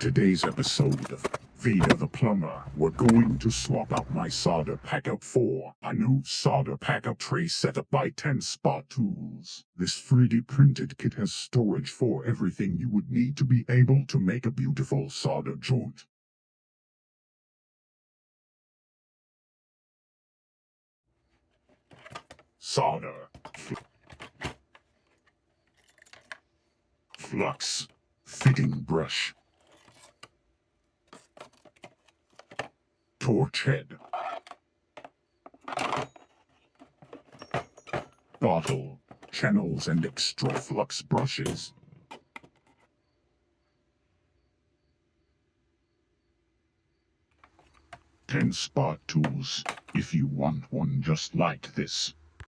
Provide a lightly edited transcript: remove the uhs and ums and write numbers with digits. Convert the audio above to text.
today's episode of Vita the Plumber, we're going to swap out my solder Packout for a new solder Packout tray setup by 10 Spot Tools. This 3D printed kit has storage for everything you would need to be able to make a beautiful solder joint. Solder. Flux. Fitting brush. Torch head. Bottle, channels and extra flux brushes. Ten Spot Tools, if you want one just like this.